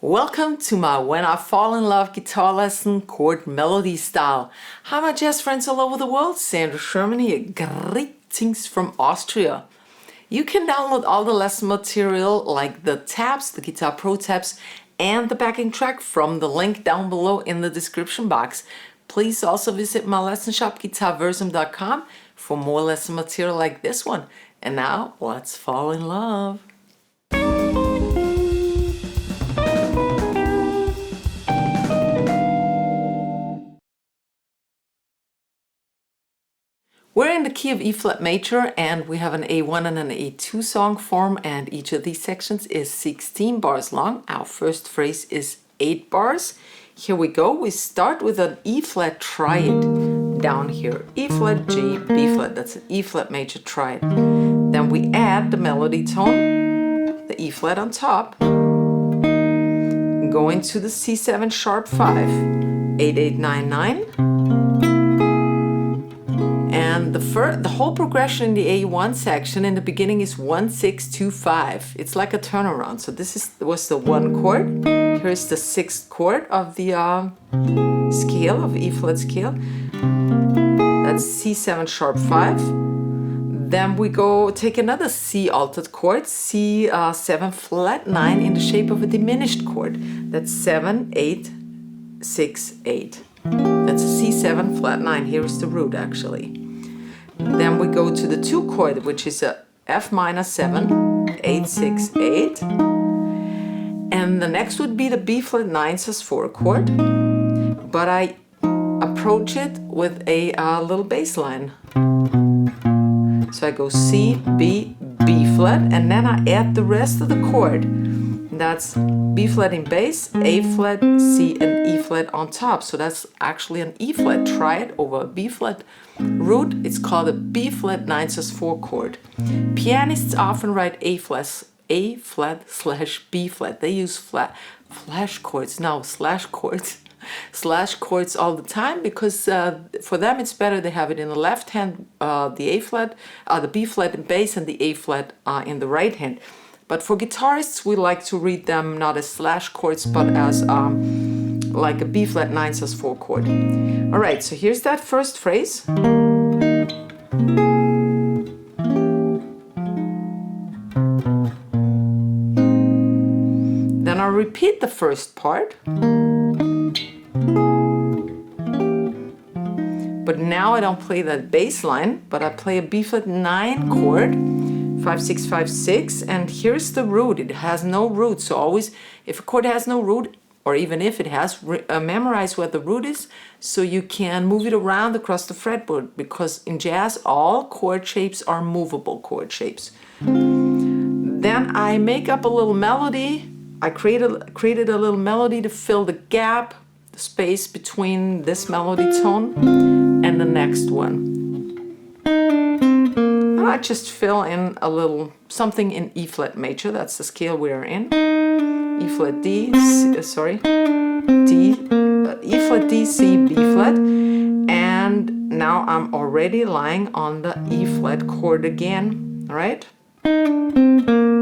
Welcome to my When I Fall in Love guitar lesson chord melody style. Hi my jazz friends all over the world, Sandra, Sherman here. Greetings from Austria. You can download all the lesson material like the tabs, the Guitar Pro tabs and the backing track from the link down below in the description box. Please also visit my lesson shop GuitarVersum.com for more lesson material like this one. And now let's fall in love. We're in the key of E flat major and we have an A1 and an A2 song form, and each of these sections is 16 bars long. Our first phrase is 8 bars. Here we go. We start with an E flat triad down here. E flat, G, B flat. That's an E flat major triad. Then we add the melody tone, the E flat on top, going to the C7 sharp 5, 8, 8, 9, 9. And the whole progression in the A1 section in the beginning is 1, 6, 2, 5. It's like a turnaround. So this was the 1 chord. Here's the 6th chord of the scale, of E flat scale. That's C7 sharp 5. Then we go take another C altered chord, C7 flat 9 in the shape of a diminished chord. That's 7, 8, 6, 8. That's a C7 flat 9. Here is the root actually. Then we go to the 2 chord, which is a F minor 7, 8, 6, 8. And the next would be the B flat 9 sus4 chord. But I approach it with a little bass line. So I go C, B, B flat, and then I add the rest of the chord. That's B flat in bass, A flat, C, and E flat on top. So that's actually an E flat triad over a B flat root. It's called a B flat 9 sus4 chord. Pianists often write A flat slash B flat. They use slash chords all the time because for them it's better they have it in the left hand, the A flat, the B flat in bass, and the A flat in the right hand. But for guitarists, we like to read them not as slash chords, but as like a B flat 9 sus4 chord. All right, so here's that first phrase. Then I'll repeat the first part. But now I don't play that bass line, but I play a B flat 9 chord. 5, 6, 5, 6, and here's the root. It has no root, so always if a chord has no root, or even if it has, memorize where the root is so you can move it around across the fretboard, because in jazz all chord shapes are movable chord shapes. Then I make up a little melody. I created a little melody to fill the gap, the space between this melody tone and the next one. I just fill in a little something in E flat major. That's the scale we are in. E flat D, E flat D, C, B flat. And now I'm already lying on the E flat chord again, all right? Can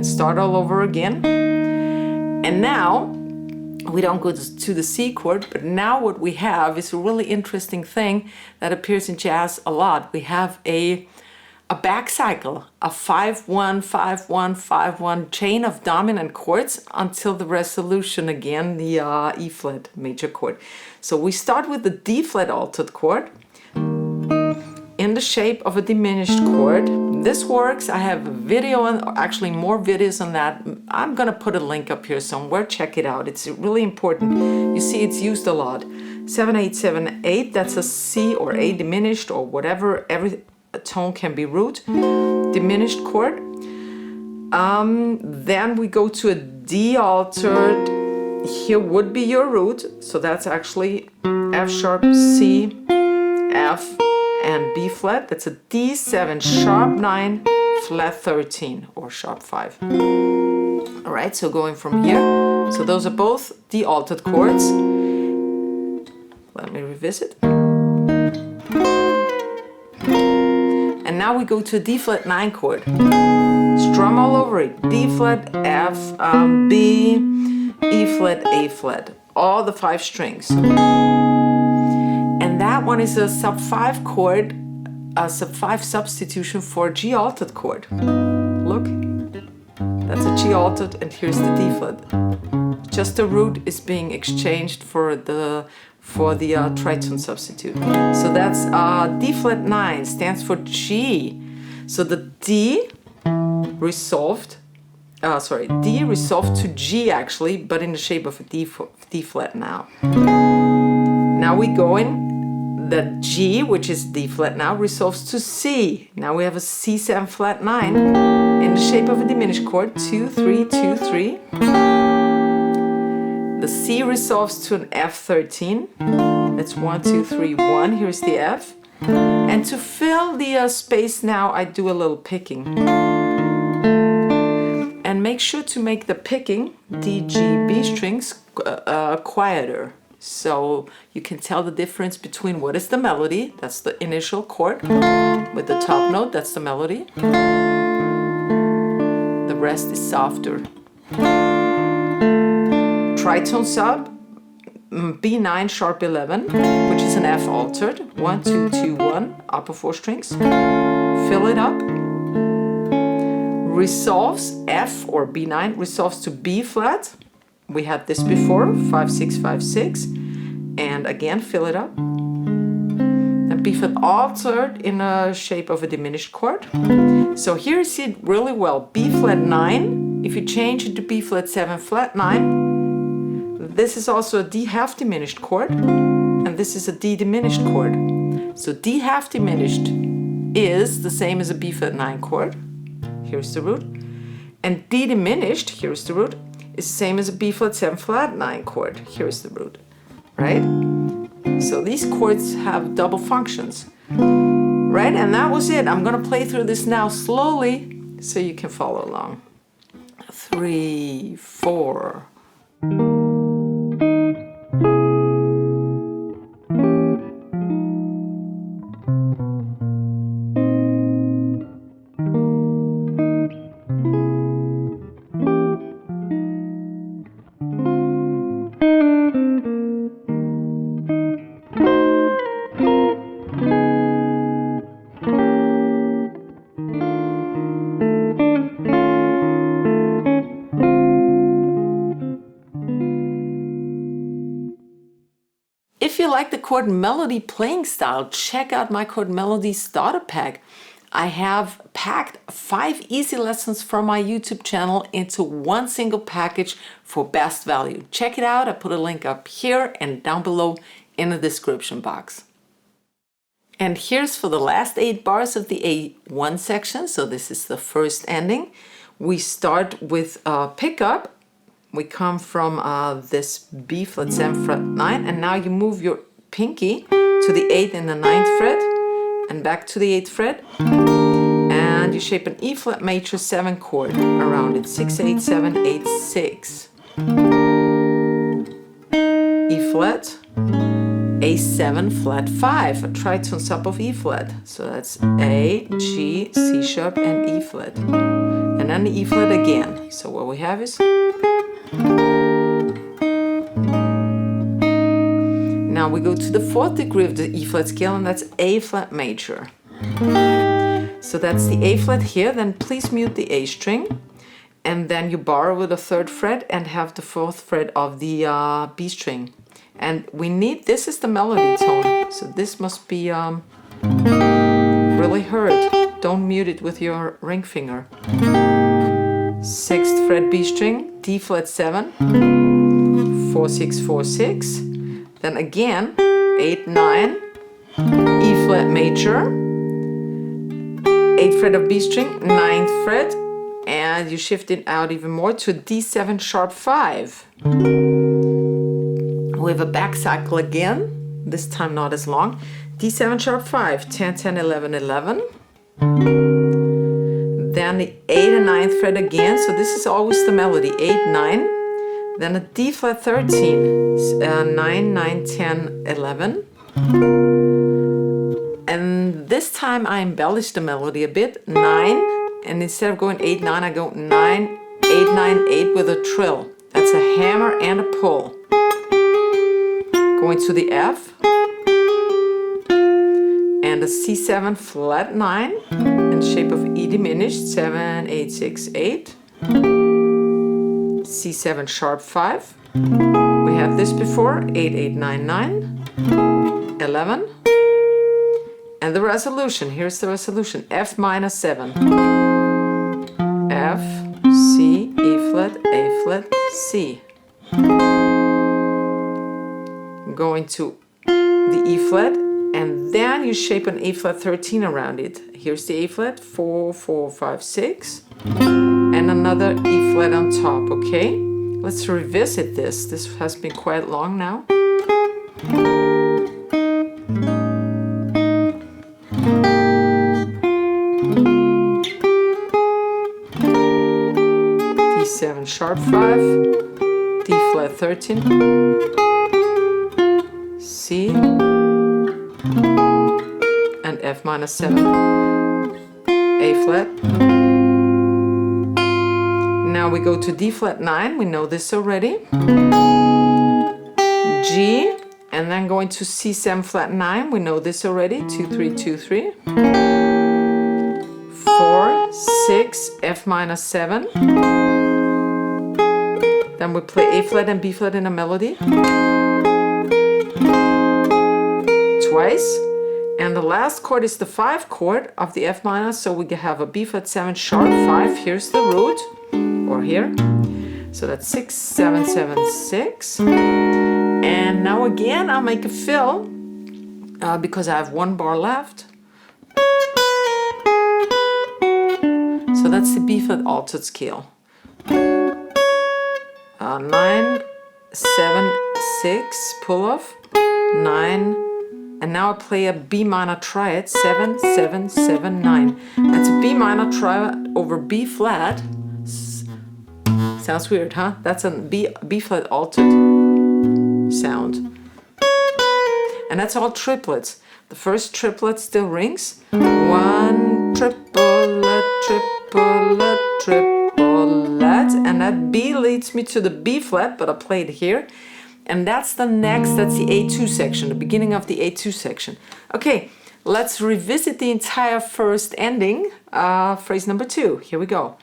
start all over again. And now we don't go to the C chord, but now what we have is a really interesting thing that appears in jazz a lot. We have a back cycle, a 5-1, 5-1, 5-1 chain of dominant chords until the resolution again, the E flat major chord. So we start with the D flat altered chord in the shape of a diminished chord. This works. I have a video, and actually more videos on that. I'm gonna put a link up here somewhere. Check it out. It's really important. You see it's used a lot. 7, 8, 7, 8. That's a C or A diminished or whatever. Every tone can be root. Diminished chord. Then we go to a D altered. Here would be your root. So that's actually F sharp, C, F, and B flat. That's a D7 sharp 9 flat 13 or sharp 5. All right, so going from here, so those are both D altered chords. Let me revisit. And now we go to a D flat 9 chord. strum all over it. D flat, F, B, E flat, A flat. All the 5 strings. And that one is a sub 5 chord, a sub 5 substitution for G altered chord. Look, that's a G altered, and here's the D flat. Just the root is being exchanged for the tritone substitute. So that's D flat 9 stands for G. So the D resolved to G actually, but in the shape of a D flat now. Now we go in, the G, which is D flat now, resolves to C. Now we have a C7 flat 9 in the shape of a diminished chord, 2, 3, 2, 3. The C resolves to an F13. That's 1, 2, 3, 1. Here's the F. And to fill the space now, I do a little picking. And make sure to make the picking, D, G, B strings, quieter. So you can tell the difference between what is the melody, that's the initial chord, with the top note, that's the melody. The rest is softer. Tritone sub, B9 sharp 11, which is an F altered, 1, 2, 2, 1, upper 4 strings. Fill it up. Resolves, F or B9 resolves to B flat. We had this before, 5, 6, 5, 6. And again, fill it up. And B flat altered in a shape of a diminished chord. So here you see it really well. B flat 9, if you change it to B flat 7 flat 9, this is also a D half diminished chord. And this is a D diminished chord. So D half diminished is the same as a B flat 9 chord. Here's the root. And D diminished, here's the root, is the same as a B flat 7 flat 9 chord. Here's the root, right? So these chords have double functions, right? And that was it. I'm gonna play through this now slowly so you can follow along. 3, 4. If you like the chord melody playing style, check out my chord melody starter pack. I have packed 5 easy lessons from my YouTube channel into one single package for best value. Check it out. I put a link up here and down below in the description box. And here's for the last 8 bars of the A1 section. So this is the first ending. We start with a pickup. We come from this B flat 7 fret 9, and now you move your pinky to the 8th and the 9th fret and back to the 8th fret, and you shape an E flat major 7 chord around it, 6, 8, 7, 8, 6. E flat, A7 flat 5, a tritone sub of E flat. So that's A, G, C sharp, and E flat. And then the E flat again. So what we have is... Now we go to the 4th degree of the E flat scale, and that's A flat major. So that's the A flat here. Then please mute the A string, and then you bar with the 3rd fret and have the 4th fret of the B string. And we need, this is the melody tone, so this must be really heard. Don't mute it with your ring finger. 6th fret B string, D flat 7, 4, 6, 4, 6. Then again, 8, 9, E flat major, 8th fret of B string, 9th fret, and you shift it out even more to a D7 sharp 5. We have a back cycle again, this time not as long. D7 sharp 5, 10, 10, 11, 11. Then the 8th and 9th fret again, so this is always the melody, 8, 9. Then a D flat 13, 9, 9, 10, 11. And this time I embellished the melody a bit, 9, And instead of going 8, 9, I go 9, 8, 9, 8 with a trill. That's a hammer and a pull. Going to the F and a C7 flat 9 in shape of E diminished, 7, 8, 6, 8. C7 sharp 5. We had this before, 8, 8, 9, 9, 11. And the resolution, here's the resolution, F minor 7. F, C, E flat, A flat, C. Going to the E flat, and then you shape an A flat 13 around it. Here's the A flat, 4, 4, 5, 6, and another E flat on top, okay? Let's revisit this. This has been quite long now. D7 sharp 5, D flat 13, C, and F minor 7, A flat. Now we go to D flat 9, we know this already. G, and then going to C7 flat 9, we know this already. 2, 3, 2, 3. 4, 6, F minor 7. Then we play A flat and B flat in a melody. Twice. And the last chord is the 5 chord of the F minor, so we have a B flat 7 sharp 5. Here's the root, or here. So that's 6, 7, 7, 6. And now again I'll make a fill because I have 1 bar left. So that's the B flat altered scale. 9, 7, 6, pull off, 9, and now I play a B minor triad, 7, 7, 7, 9. That's a B minor triad over B flat. Sounds weird, huh? That's a B flat altered sound. And that's all triplets. The first triplet still rings. 1 triplet, triplet, triplet, and that B leads me to the B flat, but I play it here. And that's the next, that's the A2 section, the beginning of the A2 section. Okay, let's revisit the entire first ending, phrase number 2. Here we go.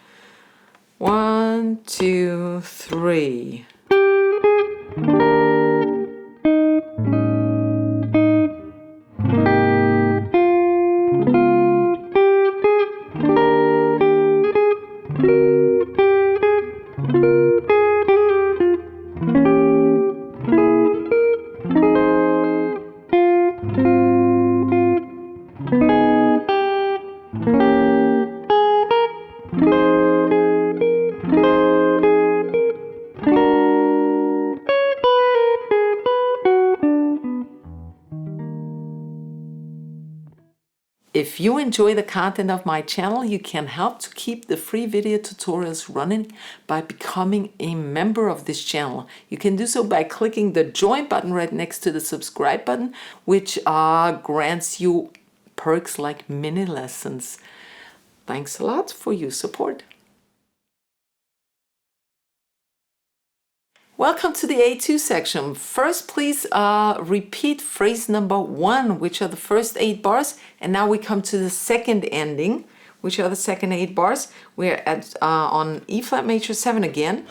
1, 2, 3. If you enjoy the content of my channel, you can help to keep the free video tutorials running by becoming a member of this channel. You can do so by clicking the join button right next to the subscribe button, which grants you perks like mini lessons. Thanks a lot for your support. Welcome to the A2 section. First, please repeat phrase number 1, which are the first 8 bars. And now we come to the second ending, which are the second 8 bars. We're at on E flat major 7 again.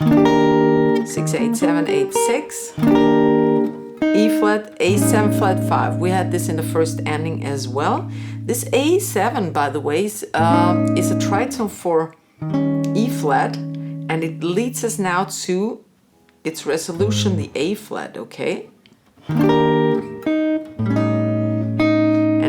6, 8, 7, 8, 6. E flat, A7 flat 5. We had this in the first ending as well. This A7, by the way, is a tritone for E flat, and it leads us now to its resolution, the A flat, okay? And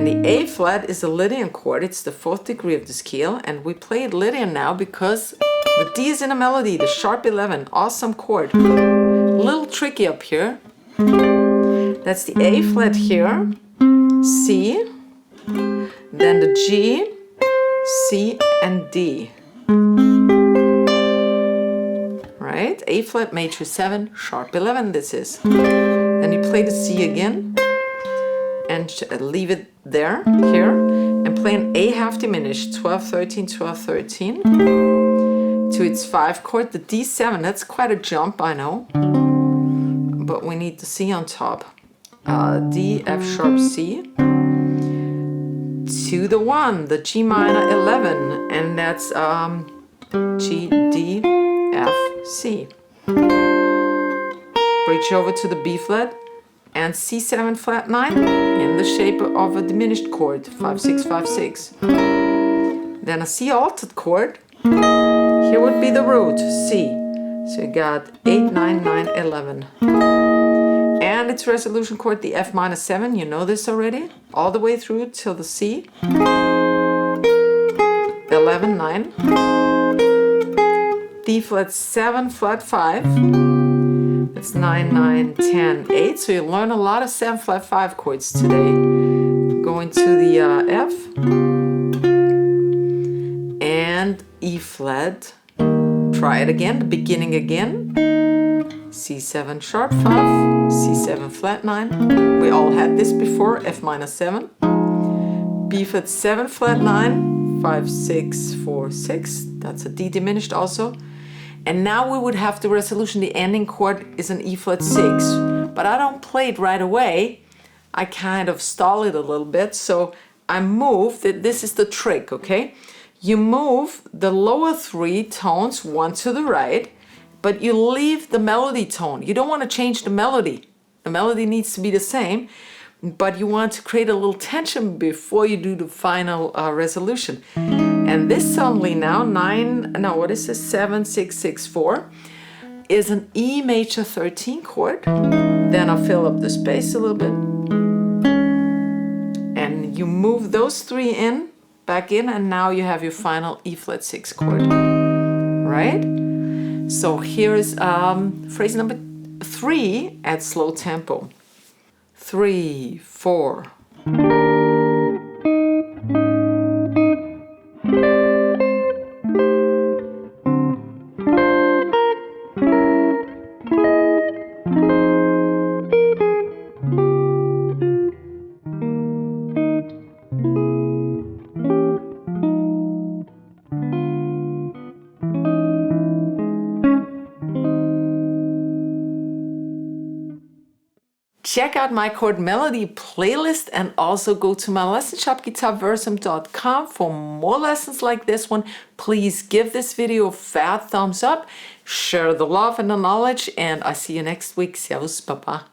the A flat is a Lydian chord. It's the 4th degree of the scale, and we play it Lydian now because the D is in a melody, the sharp 11, awesome chord. A little tricky up here. That's the A flat here, C, then the G, C, and D. Right? A flat major 7, sharp 11 this is. Then you play the C again and leave it there, here, and play an A half diminished, 12, 13, 12, 13, to its 5 chord, the D7. That's quite a jump, I know, but we need the C on top. D, F sharp, C, to the 1, the G minor 11, and that's G, D, F, C. Bridge over to the B flat and C7 flat 9 in the shape of a diminished chord, 5, 6, 5, 6. Then a C altered chord. Here would be the root, C. So you got 8, 9, 9, 11. And its resolution chord, the F minor 7, you know this already, all the way through till the C. 11, 9. D flat 7, flat 5. That's 9, 9, 10, 8. So you learn a lot of 7 flat 5 chords today. Going to the F and E flat. Try it again, the beginning again. C7 sharp 5, C7 flat 9. We all had this before, F minor 7. B flat 7 flat 9, 5, 6, 4, 6. That's a D diminished also. And now we would have the resolution. The ending chord is an E flat 6. But I don't play it right away. I kind of stall it a little bit. So I move, this is the trick, okay? You move the lower 3 tones one to the right, but you leave the melody tone. You don't want to change the melody. The melody needs to be the same, but you want to create a little tension before you do the final resolution. And this suddenly now, 7, 6, 6, 4, is an E major 13 chord. Then I'll fill up the space a little bit. And you move those 3 in, back in, and now you have your final E flat 6 chord, right? So here is phrase number 3 at slow tempo. 3, 4. Check out my chord melody playlist and also go to my lesson shop GuitarVersum.com for more lessons like this one. Please give this video a fat thumbs up, share the love and the knowledge, and I see you next week. Servus, Papa.